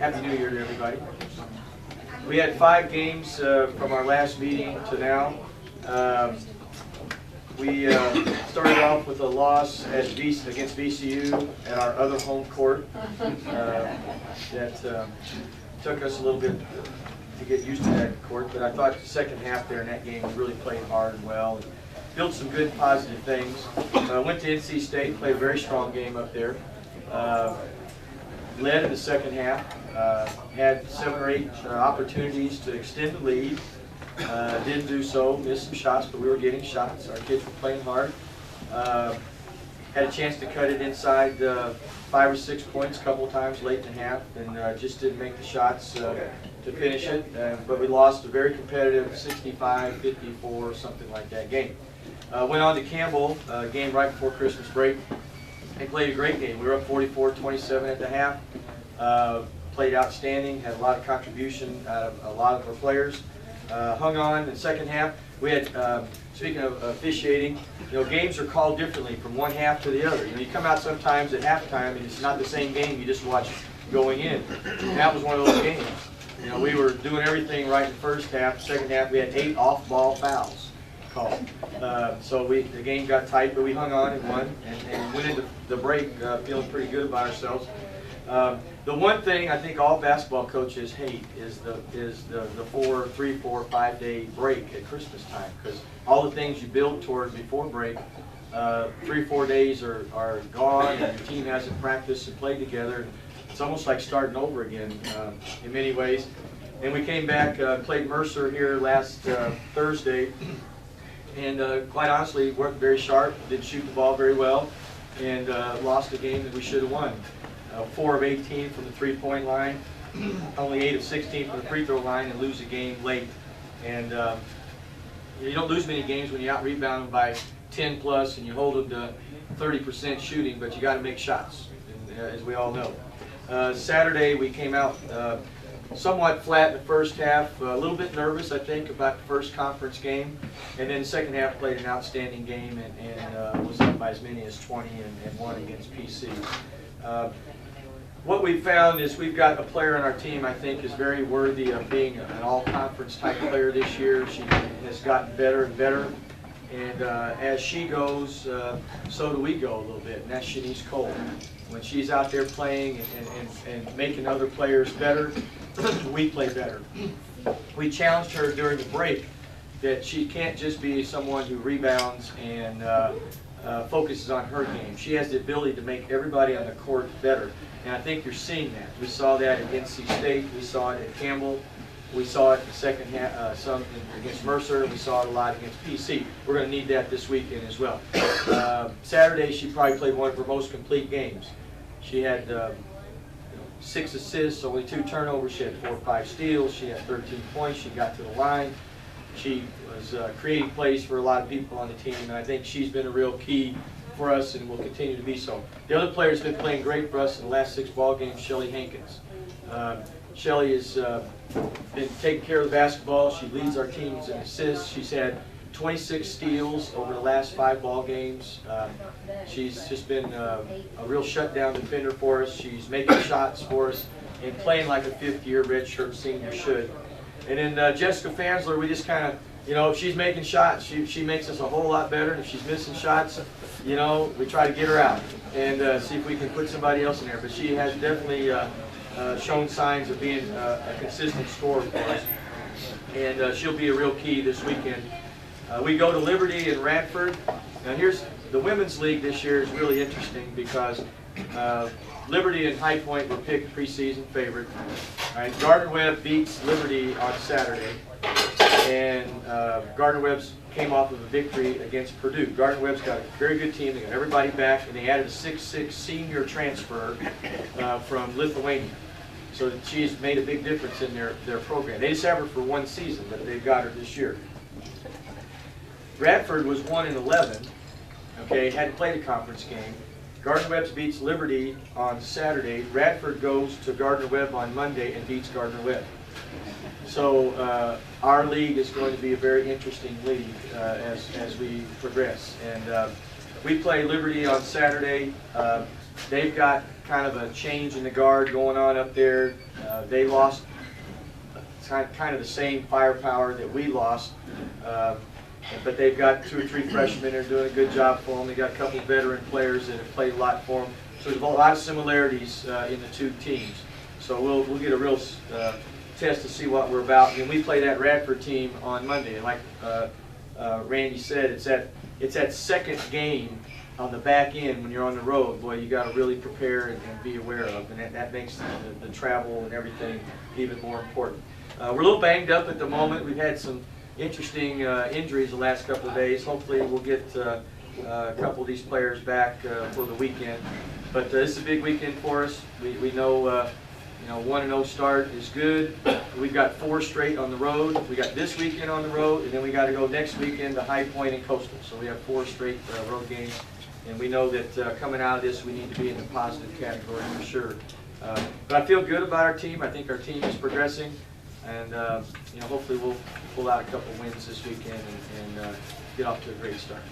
Happy New Year to everybody. We had 5 games from our last meeting to now. We started off with a loss against VCU at our other home court. That took us a little bit to get used to that court, but I thought the second half there in that game we really played hard and well and built some good positive things. Went to NC State, played a very strong game up there. Led in the second half, had 7 or 8 opportunities to extend the lead. Didn't do so, missed some shots, but we were getting shots. Our kids were playing hard. Had a chance to cut it inside 5 or 6 points a couple of times late in the half, and just didn't make the shots to finish it. But we lost a very competitive 65-54, something like that game. Went on to Campbell, game right before Christmas break. They played a great game. We were up 44-27 at the half. Played outstanding, had a lot of contribution out of a lot of our players. Hung on in the second half. We had, speaking of officiating, games are called differently from one half to the other. You come out sometimes at halftime and it's not the same game you just watch going in. And that was one of those games. We were doing everything right in the first half. Second half, we had 8 off-ball fouls called. So the game got tight, but we hung on and won and went into the break feeling pretty good about ourselves. The one thing I think all basketball coaches hate is the 3, 4, 5 day break at Christmas time, because all the things you build toward before break, 3 or 4 days are gone, and your team hasn't practiced and played together. It's almost like starting over again in many ways. And we came back, played Mercer here last Thursday, and quite honestly worked very sharp, didn't shoot the ball very well, and lost a game that we should have won. 4 of 18 from the 3-point line, only 8 of 16 from the free throw line, and lose a game late. And you don't lose many games when you out-rebound them by 10 plus and you hold them to 30% shooting, but you got to make shots, as we all know. Saturday we came out somewhat flat in the first half, a little bit nervous I think about the first conference game, and then the second half played an outstanding game and was up by as many as 20 and won against PC. What we've found is we've got a player on our team I think is very worthy of being an all-conference type player this year. She has gotten better and better, and as she goes, so do we go a little bit, and that's Shanice Cole. When she's out there playing and making other players better, we play better. We challenged her during the break that she can't just be someone who rebounds and focuses on her game. She has the ability to make everybody on the court better, and I think you're seeing that. We saw that at NC State, we saw it at Campbell, we saw it in the second half, some against Mercer, we saw it a lot against PC. We're going to need that this weekend as well. Saturday she probably played one of her most complete games. She had 6 assists, only 2 turnovers, she had 4 or 5 steals, she had 13 points, she got to the line. She was creating plays for a lot of people on the team, and I think she's been a real key for us and will continue to be so. The other player's been playing great for us in the last 6 ball games, Shelly Hankins. Shelly has been taking care of the basketball. She leads our teams in assists. She's had 26 steals over the last 5 ball games. She's just been a real shutdown defender for us. She's making shots for us and playing like a 5th-year redshirt senior should. And then Jessica Fansler, we just kind of, if she's making shots, she makes us a whole lot better. And if she's missing shots, we try to get her out and see if we can put somebody else in there. But she has definitely shown signs of being a consistent scorer for us. And she'll be a real key this weekend. We go to Liberty and Radford. Now here's the Women's League this year is really interesting because Liberty and High Point were picked preseason favorite. All right, Gardner-Webb beats Liberty on Saturday, and Gardner-Webb's came off of a victory against Purdue. Gardner-Webb's got a very good team. They got everybody back, and they added a 6'6" senior transfer from Lithuania. So she's made a big difference in their program. They just have her for 1 season, but they've got her this year. Radford was 1-11. Okay, hadn't played a conference game. Gardner-Webb beats Liberty on Saturday. Radford goes to Gardner-Webb on Monday and beats Gardner-Webb. So our league is going to be a very interesting league as we progress. And we play Liberty on Saturday. They've got kind of a change in the guard going on up there. They lost kind of the same firepower that we lost, but they've got 2 or 3 freshmen that are doing a good job for them. They got a couple veteran players that have played a lot for them. So there's a lot of similarities in the 2 teams. So we'll get a real test to see what we're about. And we play that Radford team on Monday. And like Randy said, it's that second game on the back end when you're on the road. Boy, you got to really prepare and be aware of, and that makes the travel and everything even more important. We're a little banged up at the moment. We've had some interesting injuries the last couple of days. Hopefully we'll get a couple of these players back for the weekend. But this is a big weekend for us. We know 1-0 start is good. We've got 4 straight on the road. We got this weekend on the road, and then we got to go next weekend to High Point and Coastal. So we have 4 straight road games, and we know that coming out of this, we need to be in the positive category for sure. But I feel good about our team. I think our team is progressing, and hopefully we'll pull out a couple wins this weekend and get off to a great start.